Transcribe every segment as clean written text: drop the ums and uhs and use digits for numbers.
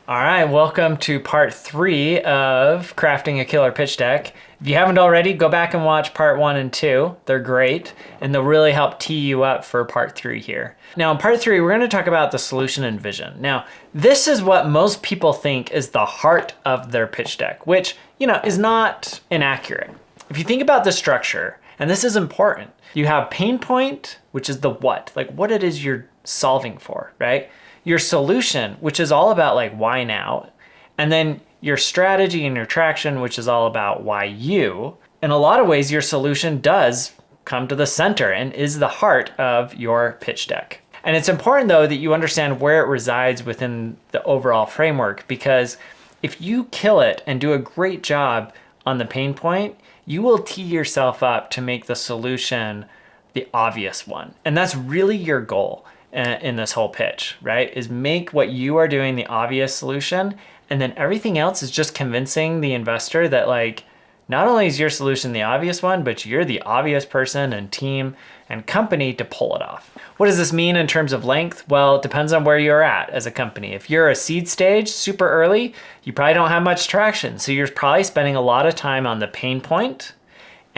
All right, welcome to part 3 of Crafting a Killer Pitch Deck. If you haven't already, go back and watch part 1 and 2. They're great, and they'll really help tee you up for part 3 here. Now, in part 3, we're going to talk about the solution and vision. Now, this is what most people think is the heart of their pitch deck, which, is not inaccurate. If you think about the structure, and this is important, you have pain point, which is the what, like what it is you're solving for, right? Your solution, which is all about like why now, and then your strategy and your traction, which is all about why you. In a lot of ways, your solution does come to the center and is the heart of your pitch deck. And it's important though that you understand where it resides within the overall framework, because if you kill it and do a great job on the pain point, you will tee yourself up to make the solution the obvious one. And that's really your goal in this whole pitch, right? Is make what you are doing the obvious solution, and then everything else is just convincing the investor that like, not only is your solution the obvious one, but you're the obvious person and team and company to pull it off. What does this mean in terms of length? Well, it depends on where you're at as a company. If you're a seed stage, super early, you probably don't have much traction. So you're probably spending a lot of time on the pain point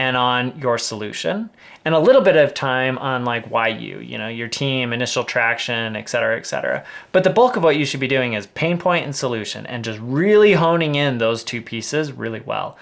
and on your solution, and a little bit of time on like why your team, initial traction, et cetera, et cetera. But the bulk of what you should be doing is pain point and solution, and just really honing in those two pieces really well.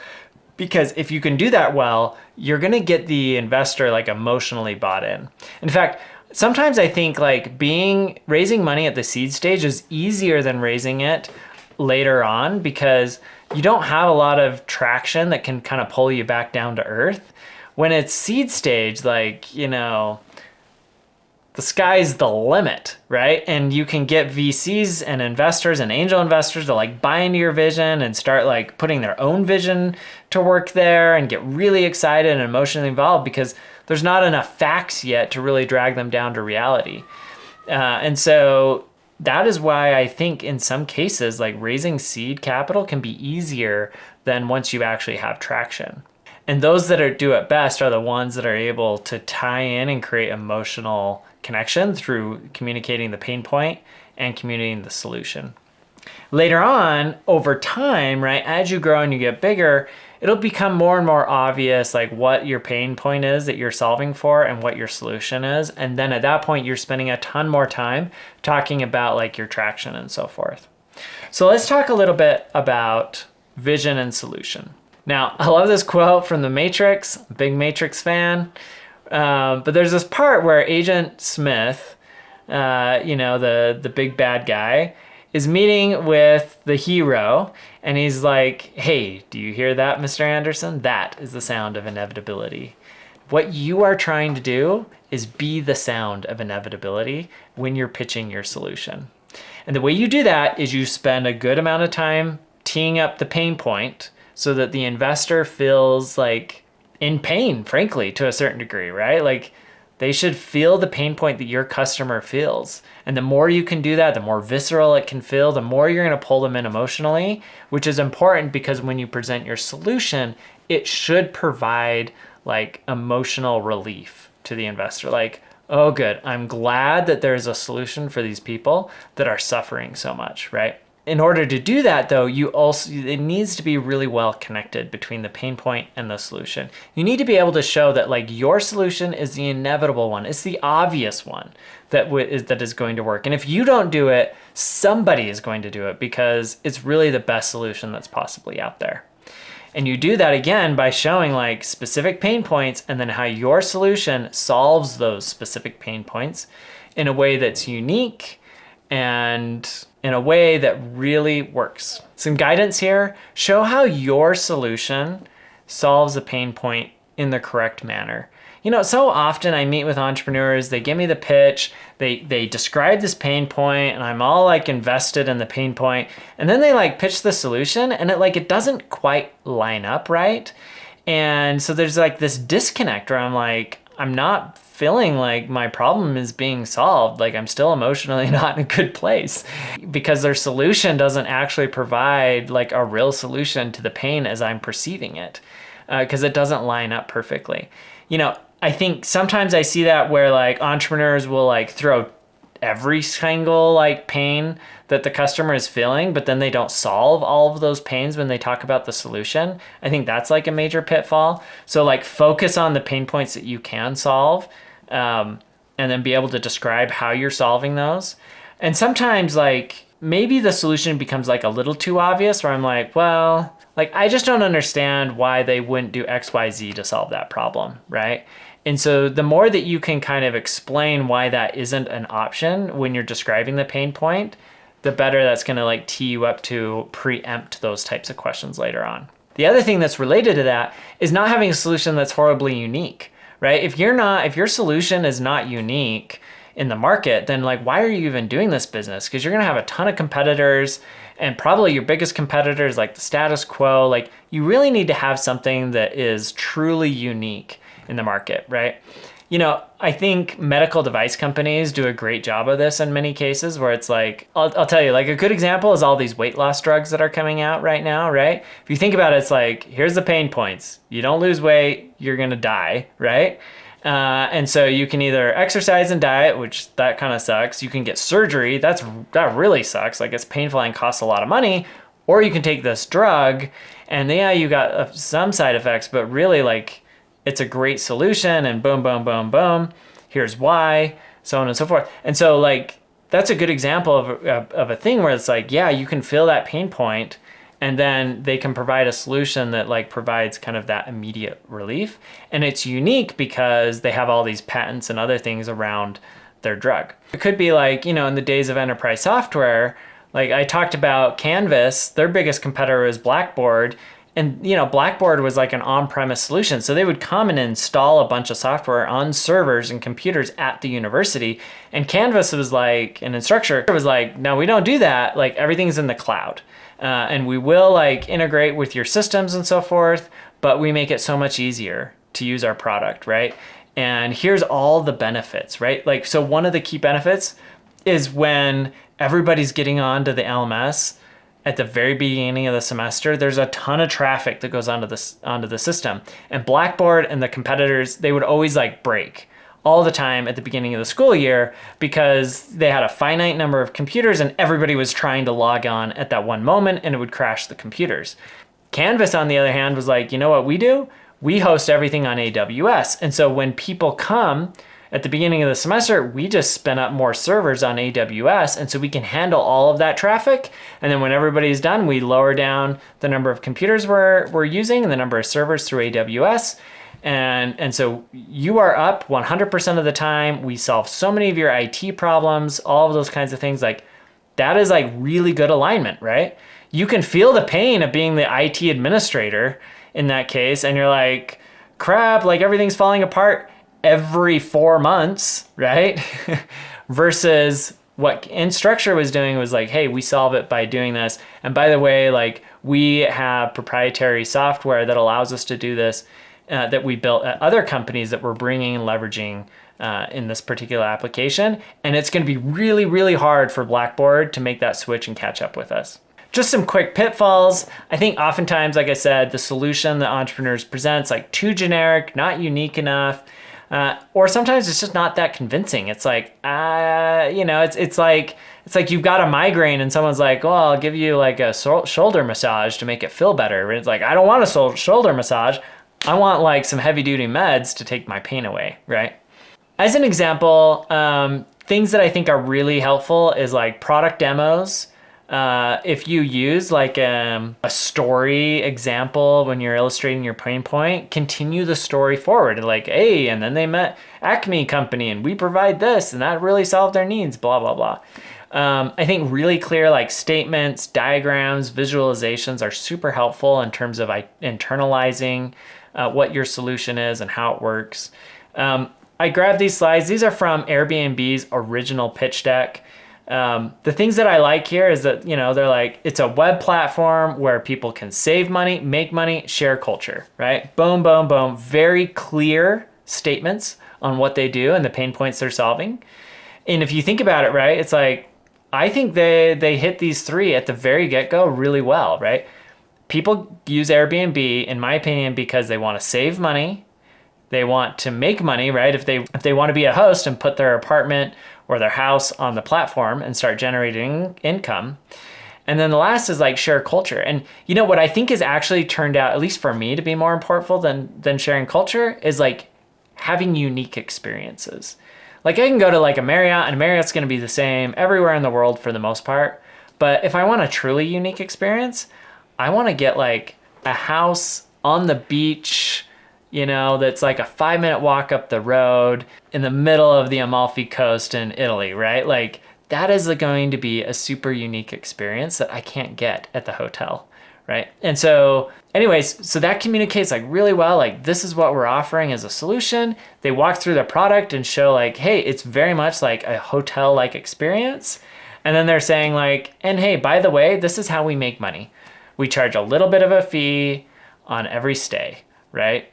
Because if you can do that well, you're gonna get the investor like emotionally bought in. In fact, sometimes I think like raising money at the seed stage is easier than raising it later on, because you don't have a lot of traction that can kind of pull you back down to earth. When it's seed stage, the sky's the limit, right? And you can get VCs and investors and angel investors to like buy into your vision and start like putting their own vision to work there and get really excited and emotionally involved, because there's not enough facts yet to really drag them down to reality. And so that is why I think in some cases, like raising seed capital can be easier than once you actually have traction. And those that do it best are the ones that are able to tie in and create emotional connection through communicating the pain point and communicating the solution. Later on, over time, right, as you grow and you get bigger, it'll become more and more obvious like what your pain point is that you're solving for and what your solution is. And then at that point, you're spending a ton more time talking about like your traction and so forth. So let's talk a little bit about vision and solution. Now, I love this quote from The Matrix, big Matrix fan. But there's this part where Agent Smith, the big bad guy, is meeting with the hero, and he's like, hey, do you hear that, Mr. Anderson? That is the sound of inevitability. What you are trying to do is be the sound of inevitability when you're pitching your solution. And the way you do that is you spend a good amount of time teeing up the pain point so that the investor feels like in pain, frankly, to a certain degree, right? Like they should feel the pain point that your customer feels. And the more you can do that, the more visceral it can feel, the more you're going to pull them in emotionally, which is important because when you present your solution, it should provide like emotional relief to the investor. Like, oh, good, I'm glad that there's a solution for these people that are suffering so much, right? In order to do that though, it needs to be really well connected between the pain point and the solution. You need to be able to show that like your solution is the inevitable one. It's the obvious one that is going to work. And if you don't do it, somebody is going to do it because it's really the best solution that's possibly out there. And you do that again by showing like specific pain points and then how your solution solves those specific pain points in a way that's unique and in a way that really works. Some guidance here: show how your solution solves a pain point in the correct manner. So often I meet with entrepreneurs, they give me the pitch, they describe this pain point, and I'm all like invested in the pain point, and then they like pitch the solution and it doesn't quite line up right. And so there's like this disconnect where I'm like, I'm not feeling like my problem is being solved. Like I'm still emotionally not in a good place because their solution doesn't actually provide like a real solution to the pain as I'm perceiving it, because it doesn't line up perfectly. I think sometimes I see that where like entrepreneurs will like throw every single like pain that the customer is feeling, but then they don't solve all of those pains when they talk about the solution. I think that's like a major pitfall. So like focus on the pain points that you can solve, and then be able to describe how you're solving those. And sometimes like maybe the solution becomes like a little too obvious where I'm like, well, like I just don't understand why they wouldn't do X, Y, Z to solve that problem, right? And so the more that you can kind of explain why that isn't an option when you're describing the pain point, the better that's going to like tee you up to preempt those types of questions later on. The other thing that's related to that is not having a solution that's horribly unique, right? If your solution is not unique in the market, then like, why are you even doing this business? Because you're going to have a ton of competitors, and probably your biggest competitors like the status quo. Like you really need to have something that is truly unique in the market, right? You know, I think medical device companies do a great job of this in many cases where it's like, I'll tell you, like a good example is all these weight loss drugs that are coming out right now, right? If you think about it, it's like, here's the pain points. You don't lose weight, you're gonna die, right? And so you can either exercise and diet, which that kind of sucks. You can get surgery, that really sucks. Like it's painful and costs a lot of money. Or you can take this drug and yeah, you got some side effects, but really like, it's a great solution and boom, boom, boom, boom. Here's why, so on and so forth. And so like, that's a good example of a thing where it's like, yeah, you can feel that pain point and then they can provide a solution that like provides kind of that immediate relief. And it's unique because they have all these patents and other things around their drug. It could be like, you know, in the days of enterprise software, like I talked about Canvas, their biggest competitor is Blackboard. And, you know, Blackboard was like an on-premise solution. So they would come and install a bunch of software on servers and computers at the university. And Canvas was like, an instructor was like, no, we don't do that. Like everything's in the cloud. And we will like integrate with your systems and so forth, but we make it so much easier to use our product, right? And here's all the benefits, right? Like, so one of the key benefits is when everybody's getting onto the LMS, at the very beginning of the semester, there's a ton of traffic that goes onto the system. And Blackboard and the competitors, they would always like break all the time at the beginning of the school year because they had a finite number of computers and everybody was trying to log on at that one moment and it would crash the computers. Canvas, on the other hand, was like, you know what we do? We host everything on AWS. And so when people come at the beginning of the semester, we just spin up more servers on AWS, and so we can handle all of that traffic. And then when everybody's done, we lower down the number of computers we're using and the number of servers through AWS. And so you are up 100% of the time. We solve so many of your IT problems, all of those kinds of things. Like that is like really good alignment, right? You can feel the pain of being the IT administrator in that case, and you're like, crap, like everything's falling apart every 4 months, right? Versus what Instructure was doing was like, hey, we solve it by doing this. And by the way, like we have proprietary software that allows us to do this that we built at other companies that we're bringing and leveraging in this particular application. And it's going to be really, really hard for Blackboard to make that switch and catch up with us. Just some quick pitfalls. I think oftentimes, like I said, the solution that entrepreneurs presents like too generic, not unique enough. Or sometimes it's just not that convincing. It's like, you know, it's like you've got a migraine and someone's like, well, I'll give you like a shoulder massage to make it feel better. But it's like, I don't want a shoulder massage. I want like some heavy duty meds to take my pain away, right? As an example, things that I think are really helpful is like product demos. If you use like a story example when you're illustrating your pain point, continue the story forward. Like, hey, and then they met Acme Company and we provide this and that really solved their needs, blah, blah, blah. I think really clear like statements, diagrams, visualizations are super helpful in terms of internalizing what your solution is and how it works. I grabbed these slides. These are from Airbnb's original pitch deck. The things that I like here is that, you know, they're like, it's a web platform where people can save money, make money, share culture, right? Boom, boom, boom. Very clear statements on what they do and the pain points they're solving. And if you think about it, right, it's like, I think they hit these three at the very get-go really well, right? People use Airbnb, in my opinion, because they want to save money. They want to make money, right? If they want to be a host and put their apartment or their house on the platform and start generating income. And then the last is like share culture. And you know what I think has actually turned out, at least for me, to be more important than sharing culture is like having unique experiences. Like I can go to like a Marriott, and Marriott's going to be the same everywhere in the world for the most part. But if I want a truly unique experience, I want to get like a house on the beach, you know, that's like a 5-minute walk up the road in the middle of the Amalfi Coast in Italy, right? Like that is going to be a super unique experience that I can't get at the hotel, right? And so anyways, so that communicates like really well, like this is what we're offering as a solution. They walk through the product and show like, hey, it's very much like a hotel-like experience. And then they're saying like, and hey, by the way, this is how we make money. We charge a little bit of a fee on every stay, right?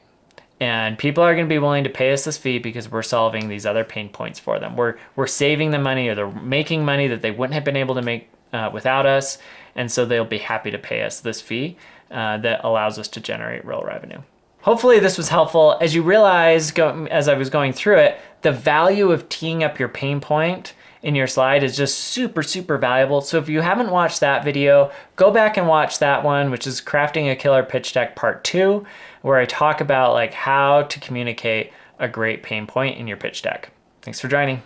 And people are going to be willing to pay us this fee because we're solving these other pain points for them. We're saving them money, or they're making money that they wouldn't have been able to make without us. And so they'll be happy to pay us this fee that allows us to generate real revenue. Hopefully this was helpful. As you realize, as I was going through it, the value of teeing up your pain point in your slide is just super, super valuable. So if you haven't watched that video, go back and watch that one, which is Crafting a Killer Pitch Deck Part 2, where I talk about like how to communicate a great pain point in your pitch deck. Thanks for joining.